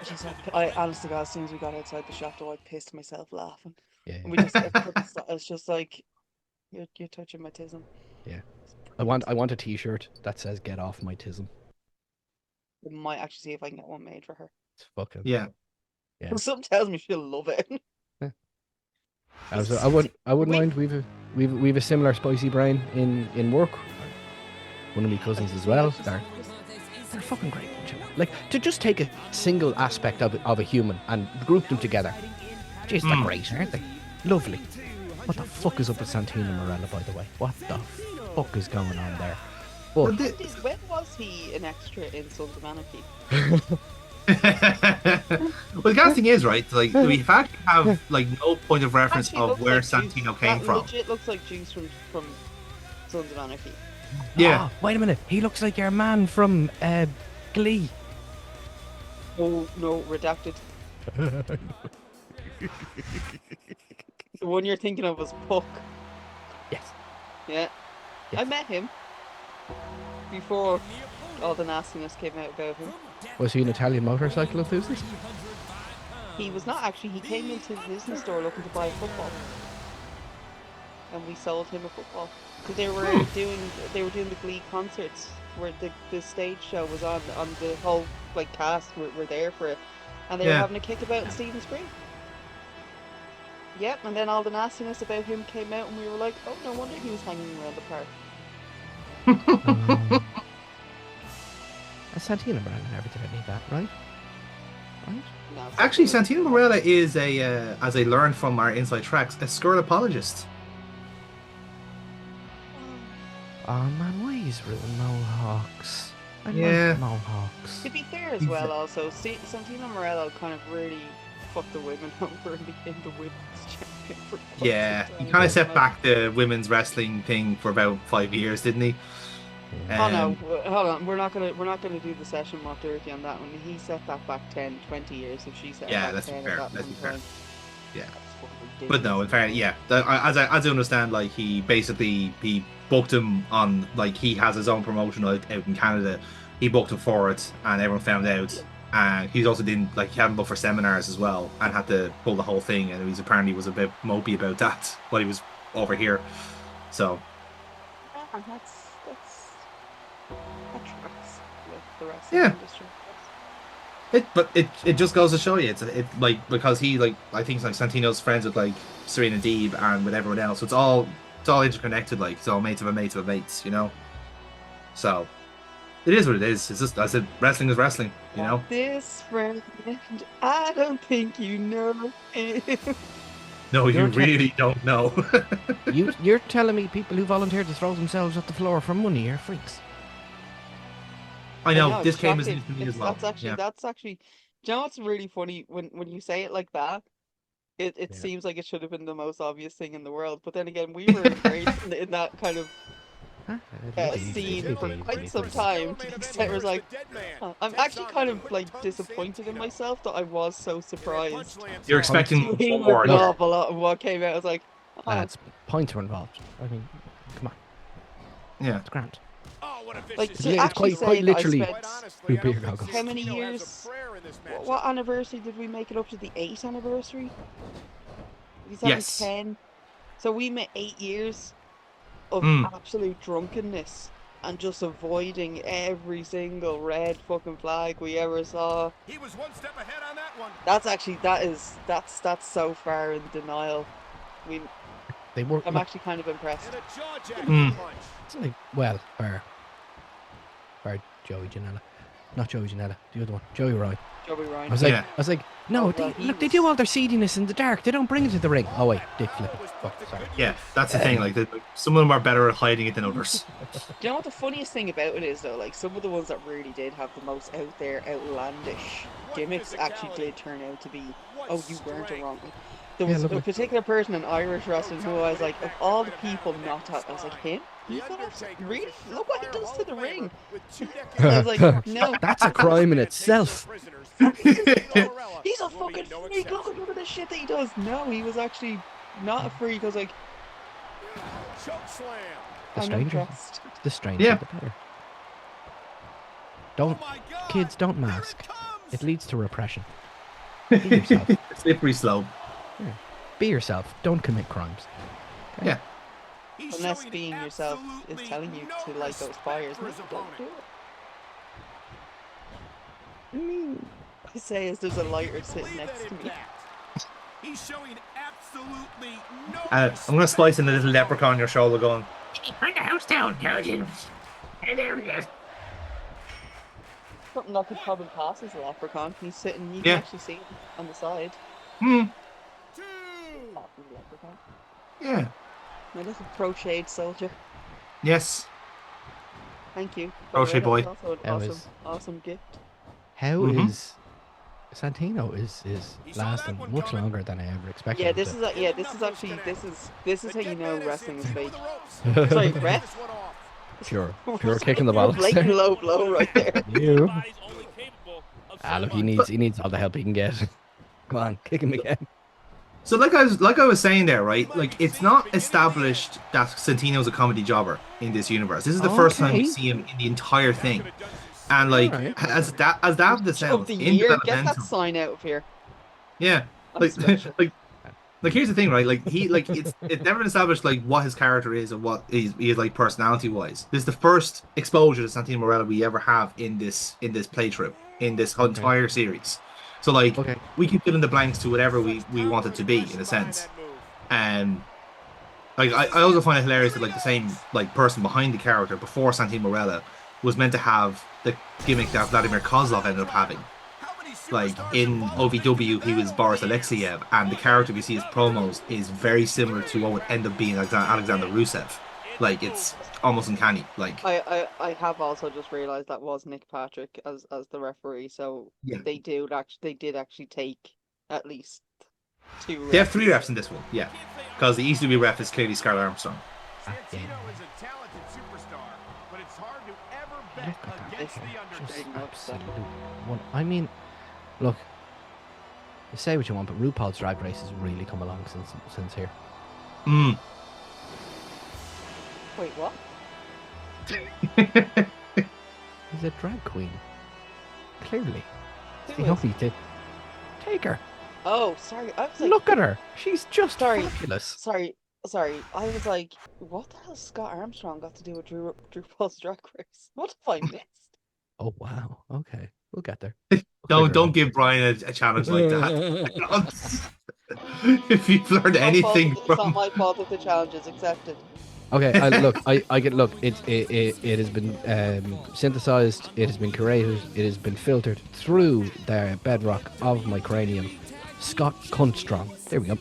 Jeez, I honestly, God, as soon as we got outside the shop, though, I pissed myself laughing. Yeah, And we just, I couldn't stop. It's just like, you're touching my tism. yeah. It's I brilliant. want a T-shirt that says "Get off my tism." I might actually see if I can get one made for her. It's fucking Yeah. yeah. Something tells me she'll love it. Yeah. It's, I wouldn't we, mind. We've a similar spicy brain in work. One of my I cousins as see, I well. just, just, They're fucking great. Like to just take a single aspect of a human and group them together. Jeez, they're great, aren't they? Lovely. What the fuck is up with Santino Morella, by the way? What the fuck is going on there? But when was he an extra in Sons of Anarchy? Well, the kind of thing is, right? Like, we fact have like no point of reference Actually, of looks where like Juice. Santino came That from. legit looks like Juice from Sons of Anarchy. Yeah. oh, wait a minute, he looks like your man from Glee. Oh no, redacted. The one you're thinking of was Puck. Yes. Yeah, Yes. I met him before all the nastiness came out about him. Was he an Italian motorcycle enthusiast? He was not actually. He came into the Disney store looking to buy a football, and we sold him a football. So they were doing the Glee concerts where the stage show was on the whole like cast were there for it, and they were having a kickabout in Stephen Spring. Yep, and then all the nastiness about him came out, and we were like, oh, no wonder he was hanging around the park. Santino Morella never did any of that, right? Right? No, it's Actually, like- Santino Morella is as I learned from our inside tracks, a skirt apologist. Oh man, why is ruin Mohawks? I Yeah. like Mohawks. To be fair as well, also, Santino Morello kind of really fucked the women over and became the women's champion for quite Yeah, some he time. kind of set back the women's wrestling thing for about 5 years, didn't he? Oh no, hold on, we're not gonna do the session more dirty on that one. He set that back 10, 20 years if she set it Yeah, back let's 10 be at fair. that Let's be one fair. time. Yeah. That's fucking But ridiculous. no, in fairness, yeah. As I understand, like he booked him on, like he has his own promotion out in Canada. He booked him for it, and everyone found out. And he also didn't like he hadn't booked for seminars as well, and had to pull the whole thing. And he was a bit mopey about that while he was over here. So Yeah, that tracks with the wrestling yeah, industry. it just goes to show you, it like because he like I think like Santino's friends with like Serena Deeb and with everyone else. So it's all interconnected. Like it's all mates of a mates of a mates, you know. So it is what it is. It's just I said wrestling is wrestling, you know. This friend, I don't think you know him. No, you You're te- really don't know. You're telling me people who volunteer to throw themselves at the floor for money are freaks? I know this came as exactly. news to me as well. Yeah. That's actually. Do you know what's really funny when you say it like that? It Yeah. seems like it should have been the most obvious thing in the world, but then again, we were embraced in that kind of Huh? scene for quite some time. To the extent where it's like, huh, I'm actually kind of like disappointed in myself that I was so surprised. You're expecting Seeing more. an Yeah. awful lot of what came out. I was like, oh, Lads, points were involved. I mean, come on, Yeah. it's grand. like It's to actually quite say that literally I spent two beer goggles. how many years? What anniversary did we make it up to? The 8th anniversary? Yes. 2010. So we made 8 years of Mm. absolute drunkenness and just avoiding every single red fucking flag we ever saw. He was one step ahead on that one. That's actually that's so far in denial. We They were. I'm actually kind of impressed. And a jaw-jacking Mm. punch. It's like, well, bar Joey Janela, not Joey Janela, the other one, Joey Ryan. Joey I Ryan. was like, Yeah. no, Oh, well, look, they do all their seediness in the dark. They don't bring it to the ring. Oh wait, dick flip. Oh, sorry. Yeah, that's the thing. Like some of them are better at hiding it than others. Do you know what the funniest thing about it is though? Like some of the ones that really did have the most out there, outlandish gimmicks actually did turn out to be, oh, you weren't wrong. There Yeah, was a lovely. particular person in Irish wrestling who I was like, of all the people not to, I was like, him? He's not, really? Look what he does to the ring. I was like, no. That's a crime in itself. He's a fucking freak. Look at the shit that he does. No, he was actually not a freak. I was like, Choke slam. The I'm stranger, impressed. the stranger, Yeah. the better. Don't, Oh my God. kids, don't Here mask. it comes. It leads to repression. Be yourself. Slippery slope. Yeah. Be yourself. Don't commit crimes. Okay? Yeah. Unless being yourself is telling you to light those fires, maybe don't do it. I say as there's a lighter sitting next to me. He's showing absolutely no I'm gonna splice in a little leprechaun on your shoulder, going. Something that could probably pass as a leprechaun. He's sitting, you Yeah. can actually see him on the side. Hmm. Not a leprechaun. Yeah. My little crocheted soldier. Yes. Thank you. Crochet That boy. was also That an was- awesome gift. How Mhm. is Santino is lasting much longer than I ever expected. Yeah, him this to. is actually this is how you know wrestling is fake. Sorry, ref. Pure kicking the balls. Blatant low blow right there. You. Look, he needs all the help he can get. Come on, kick him again. So like I was saying there, right? Like it's not established that Santino's a comedy jobber in this universe. This is the first time we Okay. see him in the entire thing. And like Alright. as that the Of sounds the in year, get that developmental. sign out of here. Yeah. I'm Like, special. like here's the thing, right? Like it's never been established like what his character is or what he is like personality wise. This is the first exposure to Santino Marella we ever have in this playthrough, in this entire series. So like Okay. we can fill in the blanks to whatever we want it to be in a sense. And like I also find it hilarious that like the same like person behind the character before Santino Marella was meant to have the gimmick that Vladimir Kozlov ended up having. Like in OVW, he was Boris Alexiev, and the character we see as promos is very similar to what would end up being Alexander Rusev. Like it's almost uncanny. Like I have also just realised that was Nick Patrick as the referee, so Yeah. they did actually take at least 2 they have 3 refs in this one, yeah, because the ECW ref is clearly Scarlett Armstrong. Yeah. Santino is a talented superstar, but it's hard to ever bet Look at that. against the Just Undertaker. absolute one. I mean, look, you say what you want, but RuPaul's Drag Race has really come along since here. Mm. Wait, what? He's a drag queen. Clearly. Who See is? how he did. Take her. Oh, sorry. I was like, Look at her. She's just Sorry. fabulous. sorry. I was like, what the hell has Scott Armstrong got to do with Drew Paul's Drag Race? What have I missed? Oh wow. Okay, we'll get there. Don't give Brian a challenge like that. If you've learned anything It's not from my fault if the challenge is accepted. Okay, I get. Look, it has been synthesized. It has been curated. It has been filtered through the bedrock of my cranium. Scott Cunstrong. There we go.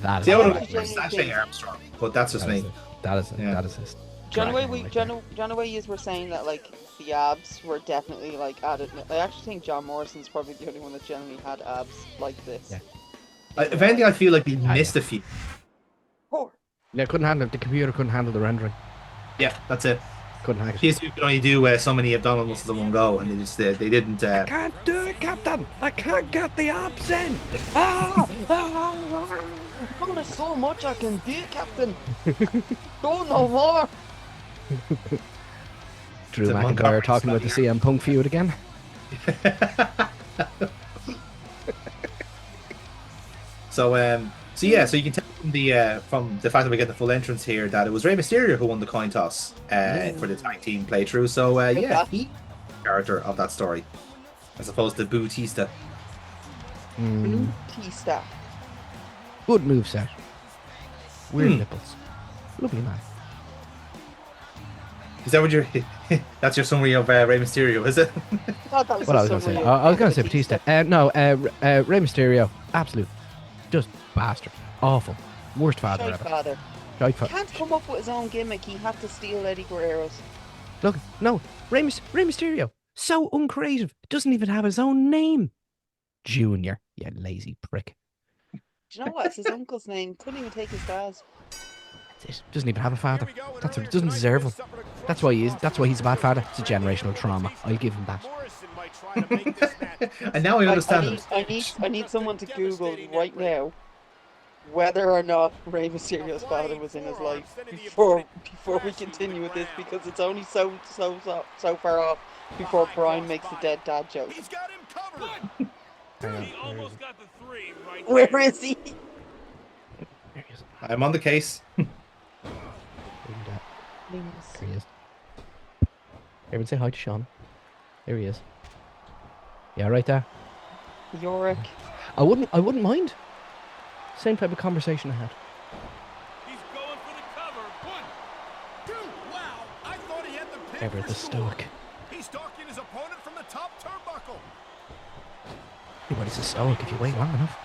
That is See, I would it. have Sashay Armstrong, but that's just me. That is it. Yeah. That is it. John way Dragging right there. John way you were saying that like the abs were definitely like added. I actually think John Morrison's probably the only one that generally had abs like this. Yeah. If anything, I feel like we missed a few. Poor. Yeah, couldn't handle it. The computer couldn't handle the rendering. Yeah, that's it. Couldn't handle it. PS2 could only do so many abdominal muscles in one go, and they didn't. I can't do it, Captain. I can't get the abs in. Ah! Oh, there's so much I can do, Captain. Don't know more. Drew It's a McIntyre Montgomery talking about the style. CM Punk feud again. So yeah, so you can tell from the fact that we get the full entrance here that it was Rey Mysterio who won the coin toss for the tag team playthrough. So yeah, he character of that story as opposed to Bautista. Mm, Batista. good moveset. Weird nipples. Lovely man. Is that what you're? That's your summary of Rey Mysterio, is it? I thought that was What a I was going to say? summary I was of going to say Batista. No, Rey Mysterio. Absolute. Just bastard. Awful. Worst father Shite ever. father. Shite fa- Can't come up with his own gimmick. He had to steal Eddie Guerrero's. Look, no. Rey Mysterio. So uncreative. Doesn't even have his own name. Junior. You lazy prick. Do you know what? It's his uncle's name. Couldn't even take his dad's. That's it. Doesn't even have a father. That's what. Doesn't deserve him. That's why he's a bad father. It's a generational trauma. I'll give him that. Morrison might try to make this match And now I understand him. I need someone to Google right now whether or not Rey Mysterio's father was in his life before we continue with this, because it's only so far off. Before Brian makes the dead dad joke. He's got him covered. Hang on. He almost got the 3 right Where there. is he? There he is. I'm on the case. There he is. Everyone say hi to Sean. There he is. Yeah, right there. Yorick. I wouldn't mind. Same type of conversation I had. He's going for the cover. 1, 2. Wow, I thought he had the pin Ever for the sure. stoic. He's stalking his opponent from the top turnbuckle. Everybody's a stoic if you wait long enough.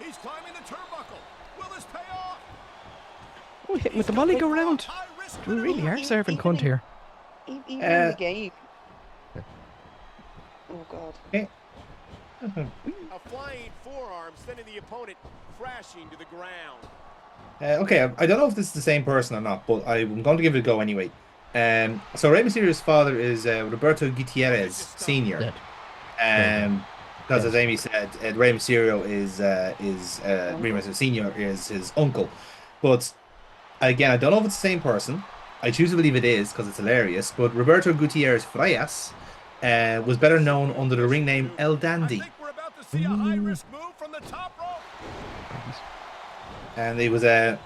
He's climbing the turnbuckle. Will this pay off? Oh, hit him with the volley, go round. High risk We really are Even- serving even cunt here. Even in the game. Oh god. A flying forearm sending the opponent crashing to the ground. Okay, I don't know if this is the same person or not, but I'm going to give it a go anyway. So Rey Mysterio's father is Roberto Gutierrez Sr. Dead. Because as Amy said, Rey Mysterio is Rey Mysterio Sr. is his uncle. But again, I don't know if it's the same person. I choose to believe it is because it's hilarious. But Roberto Gutierrez Frias was better known under the ring name El I Dandy. think we're about to see a high risk move from the top rope. And he was a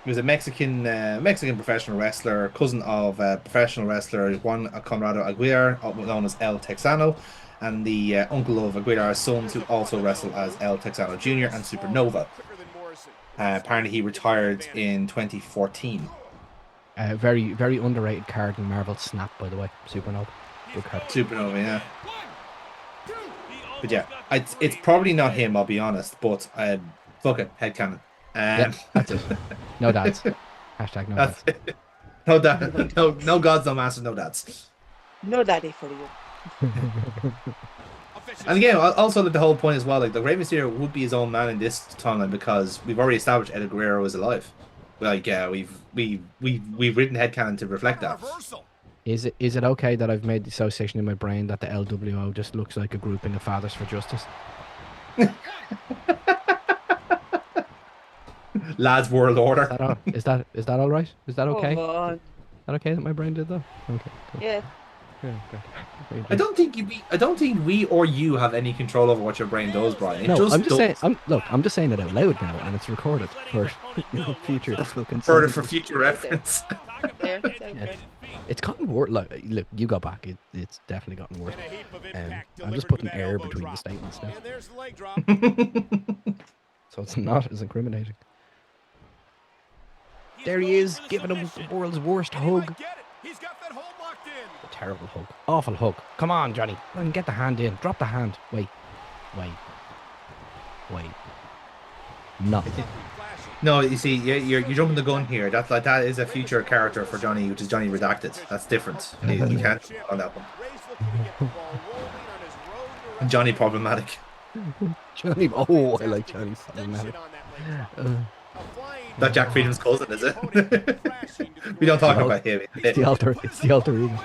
Mexican professional wrestler, cousin of professional wrestler Juan Conrado Aguilar, known as El Texano, and the uncle of Aguilar's sons, who also wrestled as El Texano Jr. and Supernova. Quicker than Morrison. Apparently, he retired in 2014. Very, very underrated card in Marvel Snap, by the way. Supernova. Good card. Supernova, yeah. 1, 2. But yeah, it's probably not him, I'll be honest. But fuck it, headcanon. Yeah, that's it. No dads. Hashtag no That's dads. it. No dad, no gods, no masters, no dads. No daddy for you. And again, also the whole point as well, like the Rey Mysterio would be his own man in this timeline because we've already established Eddie Guerrero is alive. Like, we've written headcanon to reflect that. Reversal. Is it okay that I've made the association in my brain that the LWO just looks like a grouping of Fathers for Justice? Lads World Order. Is that all right? Is that okay? Come Is on. that okay that my brain did that? Okay. Cool. Yeah. Yeah, okay. Very I good. don't think we or you have any control over what your brain does, Brian. It No, just I'm just does. saying. I'm just saying it out loud now, and it's recorded for future fucking. For future reference. There. Okay. It's gotten worse. Look, you go back. It's definitely gotten worse. And a heap of I'm impact just delivered putting with that air elbow between drop. the statements now, And there's the leg drop. so it's not as incriminating. There he is, giving him the world's worst And he hug. might get it. He's got that hold locked in. A terrible hug. Awful hug. Come on, Johnny. Go and get the hand in. Drop the hand. Wait. No. Flashing. No, you see, you're jumping the gun here. That is a future character for Johnny, which is Johnny Redacted. That's different. You can't on that one. Ray's looking to get the ball rolling on his road to Johnny problematic. Johnny. Oh, I like Johnny. extension on that leg drop. A flying That Jack Freedom's cousin, is it? opponent crashing to the We don't talk No. about him. It's the alter. It's the alter ego.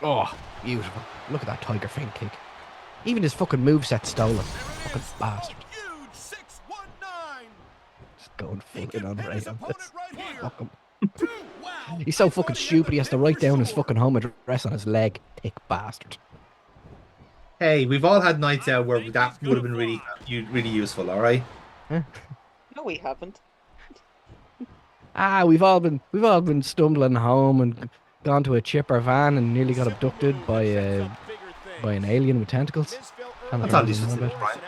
Oh, beautiful. Look at that tiger feint kick. Even his fucking moveset stolen. Fucking bastard. Huge 619. Just going He fucking can on pin right his on opponent this. right here. Fuck him. Wow. He's so fucking stupid he has to write down his fucking home address on his leg. Thick bastard. Hey, we've all had nights out where that would have been really useful, all right? No, we haven't. We've all been stumbling home and gone to a chipper van and nearly got abducted by an alien with tentacles. That's all you should say, Brian.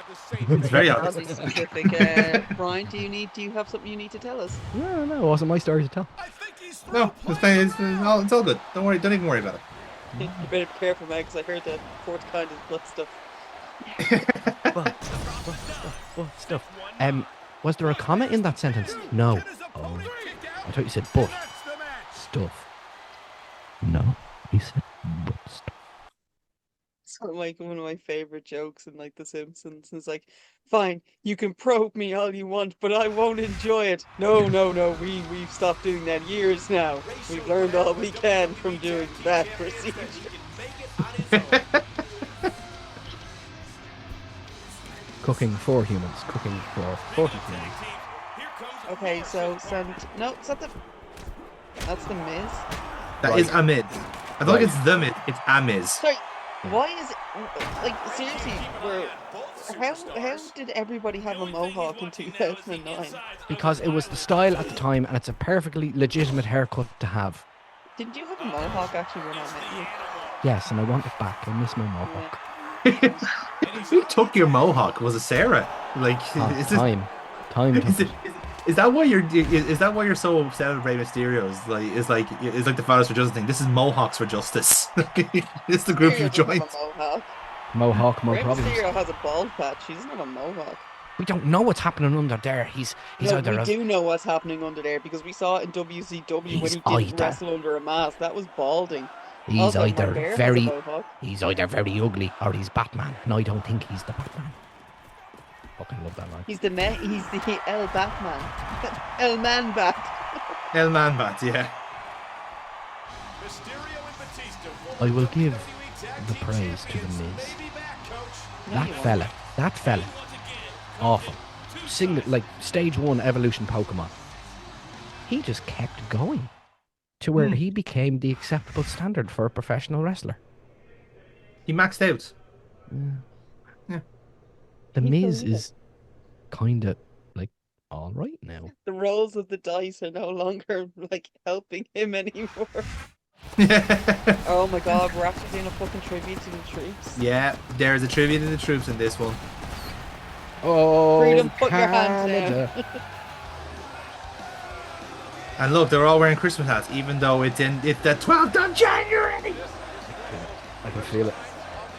It's very honest. Oddly specific. Brian, do you have something you need to tell us? No, it wasn't my story to tell. I think he's through. No, it's all good. Don't worry. Don't even worry about it. You better be careful, man, because I heard the fourth kind of blood stuff. What stuff? Was there a comma in that sentence? No. Oh, I thought you said but. That's the match. Stuff. No, he said but stuff. It's like one of my favorite jokes in like The Simpsons. It's like, fine, you can probe me all you want, but I won't enjoy it. No, we've stopped doing that years now. We've learned all we can from doing that procedure. Cooking for humans. Cooking for 40 humans. Okay, so send. No, set the. That's the Miz. That is Right. a Miz. I don't think it's the Miz. It's a Miz. Sorry, why is it like seriously? How did everybody have a mohawk in 2009? Because it was the style at the time, and it's a perfectly legitimate haircut to have. Didn't you have a mohawk actually when I met Yes, and I want it back. I miss my mohawk. Who took your mohawk? Was it Sarah? Like, Ah, is this, time is, took it, is that why you're so upset at Rey Mysterio? It's like the Fathers for Justice thing. This is Mohawks for Justice. It's the you? group Mysterio you've doesn't joined. have a mohawk. Mohawk, no Rey problems. Mysterio has a bald patch. He's not a mohawk. We don't know what's happening under there. He's No, either we a, do know what's happening under there because we saw it in WCW when He's he didn't either- wrestle under a mask. That was balding. he's Also, my either bear has a very mohawk. very ugly or he's Batman, and I don't think he's the Batman. Fucking love that line. He's the El Batman. El Man Bat. El Man Bat, yeah. Mysterio and Batista. I will give WWE Tag the Team praise to the Champions. Miz. They be back, Coach. No, That you fella, awful. Like stage 1 evolution Pokemon. He just kept going to where he became the acceptable standard for a professional wrestler. He maxed out. The He's Miz the leader. is kind of like all right now. The rolls of the dice are no longer like helping him anymore. Oh my god, we're actually doing a fucking tribute to the troops. Yeah, there's a tribute to the troops in this one. Oh, Freedom, put your hands Canada. And look, they're all wearing Christmas hats, even though it's the 12th of January. I can feel it.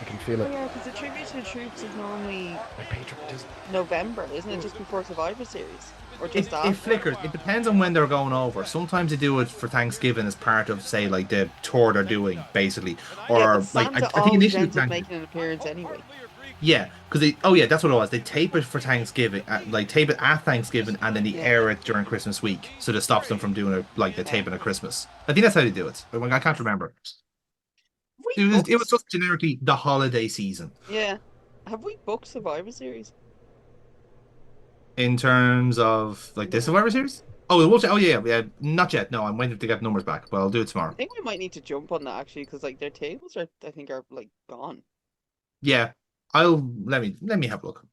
I can feel Oh it. yeah, because the tribute to the troops is normally My patriotism. November, isn't it? Just before Survivor Series, or just It after. flickers. It depends on when they're going over. Sometimes they do it for Thanksgiving as part of, say, like the tour they're doing, basically. Or Yeah, but like Santa I think always initially ends up Thanksgiving. making an appearance anyway. Yeah, because that's what it was. They tape it for Thanksgiving, tape it at Thanksgiving, and then they air it during Christmas week, so that stops them from doing it like the taping at Christmas. I think that's how they do it. But I can't remember. It was just generically the holiday season Yeah. Have we booked Survivor Series? in terms of like this Survivor Series. Oh, yeah, not yet. No, I'm waiting to get numbers back, but I'll do it I tomorrow. think we might need to jump on that actually, because like their tables are, I think, are like gone. Yeah, let me have a look.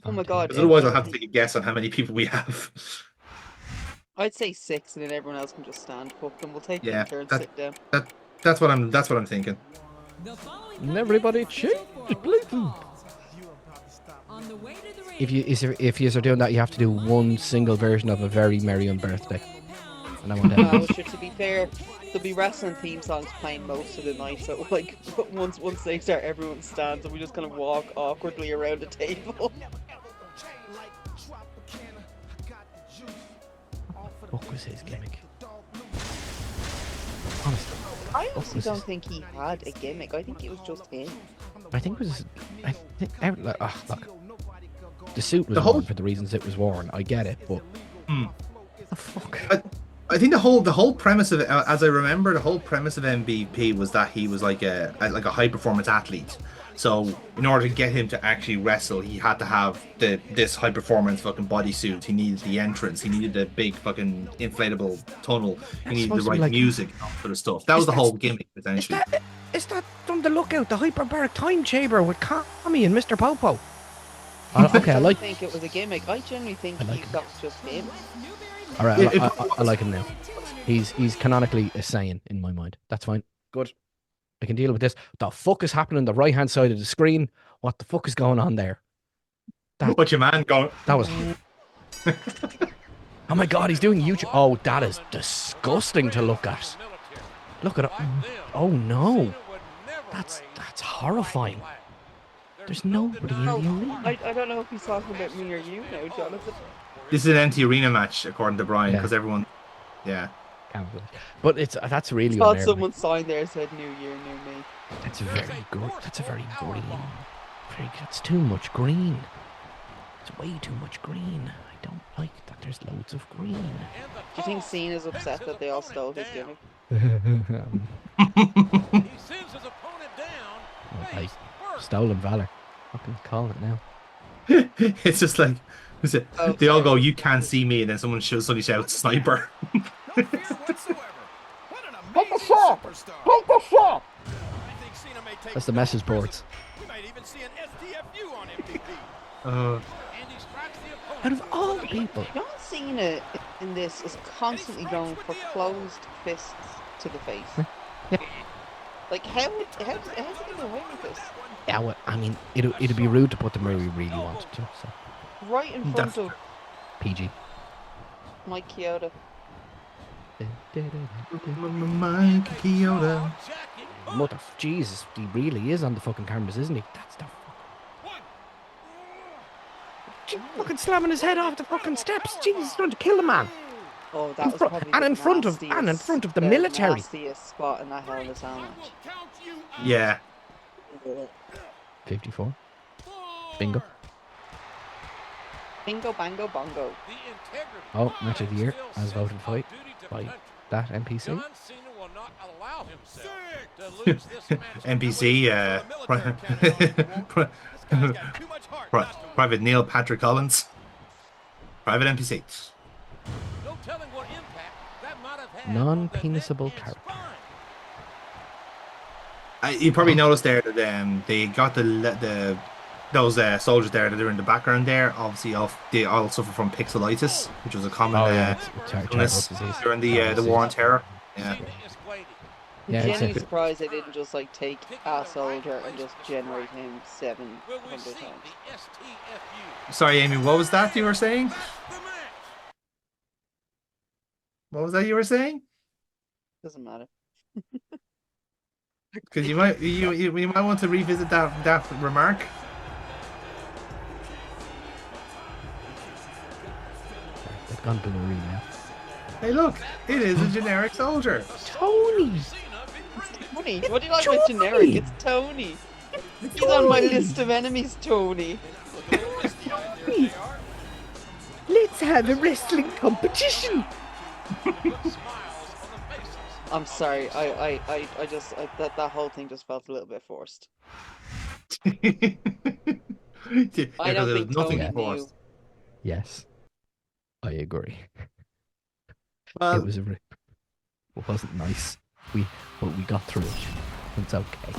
Oh my God. Because otherwise, I'll have to take a guess on how many people we have. I'd say 6, and then everyone else can just stand up, and we'll take Yeah, turns that- sit down. That's what I'm thinking. And everybody change, please. If you are doing that, you have to do one single version of a Very Merry Birthday. And I want to. Well, sure, to be fair, there'll be wrestling theme songs playing most of the night, so like once they start, everyone stands, and we just kind of walk awkwardly around a table. What was his gimmick? Honestly, I honestly was don't his- think he had a gimmick. I think it was just him. I think it was. Look, the suit was The whole- worn for the reasons it was worn. I get it, but Hmm. the fuck. I think the whole premise of it, as I remember, the whole premise of MVP was that he was like a high performance athlete. So in order to get him to actually wrestle, he had to have this high performance fucking bodysuit. He needed the entrance. He needed a big fucking inflatable tunnel. He needed the supposed to be right like- music and all sort of stuff. That was the whole gimmick essentially. Is that from the Lookout, the hyperbaric time chamber with Kami and Mr. Popo? Okay, I like. think it was a gimmick. I generally think I like that was just him. All right, Yeah, I like him now. He's canonically a Saiyan in my mind. That's fine. Good. I can deal with this. What the fuck is happening on the right hand side of the screen? What the fuck is going on there? What's your man going? That was. Oh my god, he's doing YouTube. Oh, that is disgusting to look at. Look at it. Oh no, that's horrifying. There's nobody in the arena. I don't know if he's talking about me or you now, Jonathan. This is an empty arena match according to Brian Yeah. because everyone. Yeah. Can't believe it. But that's really Thought unnerving. someone signed there said New Year, New Me. That's very good. That's a very green. That's too much green. It's way too much green. I don't like that there's loads of green. Do you think Cena's upset that they all stole his gimmick? He sends his opponent down. Like, stolen valor. Fucking calling it now. It's just like Oh, They all sorry. go, "You can't see me," and then someone suddenly shouts, "Sniper!" No fear whatsoever. What an Take the amazing shot! superstar. Take the shot! I think Cena may take That's the no message boards. prisoners. We might even see an STFU on MVP. Uh, And he strikes the opponent Out of all the with a people. John Cena in this is constantly going for closed fists to the face. Yeah. Like, how did he get away with this? Yeah, well, I mean, it'd be rude to put them where we really wanted to. So Right in front That's- of PG. Mike Chioda. Mike Chioda. Mother, Jesus, he really is on the fucking cameras, isn't he? That's the fucking slamming his head off the fucking steps. Jesus, he's trying to kill the man. Oh, that In was front- probably and the in front of- and in front of the military. nastiest spot in that Hell in a Cell match. Yeah. 54. Bingo. Bingo, bango, bongo. Oh, match of the year, as voted for by that NPC. John Cena will not allow himself to lose this match. NPC, Private Neil Patrick Collins. Private NPC. No telling what impact that might have had Non-penisable on the net character. and spine. You probably noticed there that they got those soldiers there that are in the background there. Obviously, they all suffer from pixelitis, which was a common illness during the war on terror. Yeah. Cena is waiting. I'm Yeah, genuinely exactly. surprised they didn't just like take a soldier and just generate him Will we 700 see times. the STFU? Sorry, Amy. What was that you were saying? That's the match. What was that you were saying? Doesn't matter. Because you might want to revisit that remark. They've gone blurry now. Hey, look! It is a generic soldier. Tony! Tony, what do you like with generic? It's Tony. He's on my list of enemies, Tony. Tony! Let's have a wrestling competition! I'm sorry. That whole thing just felt a little bit forced. I I don't think nothing Tony knew. forced. Yes, I agree. Well, It wasn't nice. But we got through it. It's okay.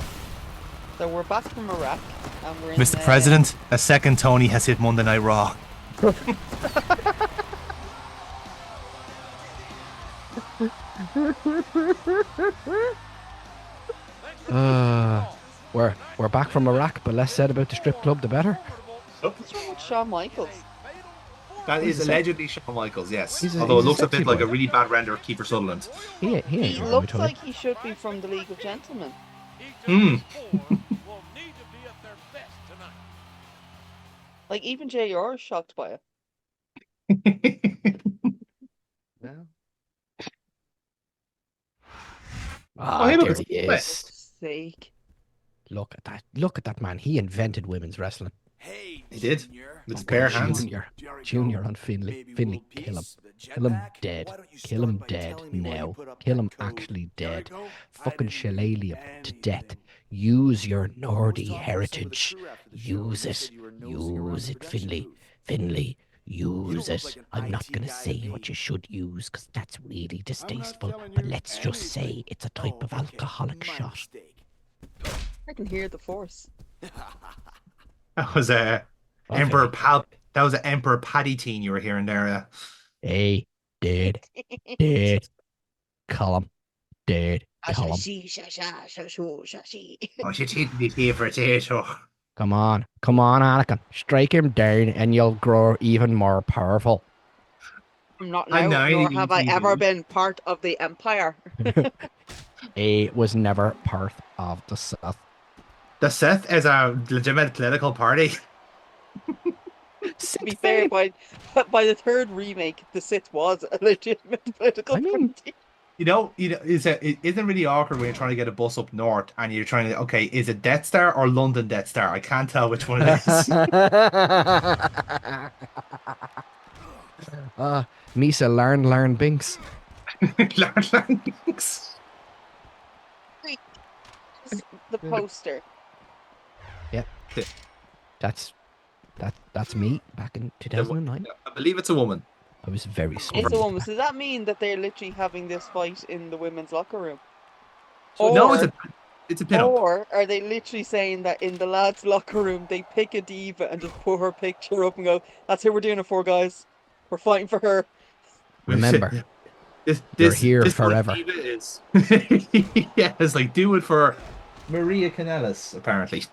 So we're back from Iraq, and we're in Mr. President, a second Tony has hit Monday Night Raw. We're back from Iraq, but less said about the strip club, the better. What's wrong with Shawn Michaels? That He's is a allegedly Shawn Michaels, yes. He's a- Although it he's a looks a sexy bit like boy. a really bad render of Kiefer Sutherland. He ain't He wrong, looks Tony. like he should be from the League of Gentlemen. Hmm. Will need to be at their best tonight. Like even JR is shocked by it. Well. Oh, Ah, hey, look, there it's he Wes. is. Sake. Look at that. Look at that man. He invented women's wrestling. Hey, He did. Junior. With his bare hands. Junior on Finley. Finley, kill him. Kill him dead. Kill him dead now. Kill him actually dead. Fucking shillelagh him to death. Use your Nordy heritage. Use it. Use it, Finley. Finley, use it. I'm not going to say what you should use because that's really distasteful, but let's just say it's a type of alcoholic shot. I can hear the force. That was Emperor Pal. That was an Emperor Palpatine you were hearing there. Hey, dead. Kill him. Dead. Kill him. Oh, she's eating me here for a potato. Come on, Anakin. Strike him down and you'll grow even more powerful. I'm not I'm now, not nor eating have I ever you. been part of the Empire. He was never part of the Sith. The Sith is a legitimate political party. To be fair, by the third remake, the Sith was a legitimate political I mean- party. It isn't really awkward when you're trying to get a bus up north and you're trying to, okay, is it Death Star or London Death Star? I can't tell which one it is. Misa learn Binks. The poster. That's That's me back in 2009. I believe it's a woman. I was very small. It's a woman. So does that mean that they're literally having this fight in the women's locker room? No, Or, it's a pin-up. or are they literally saying that in the lads' locker room they pick a diva and just put her picture up and go, "That's who we're doing it for, guys. We're fighting for her." Remember, This you're here this forever. Diva is yeah, it's like do it for Maria Kanellis, apparently.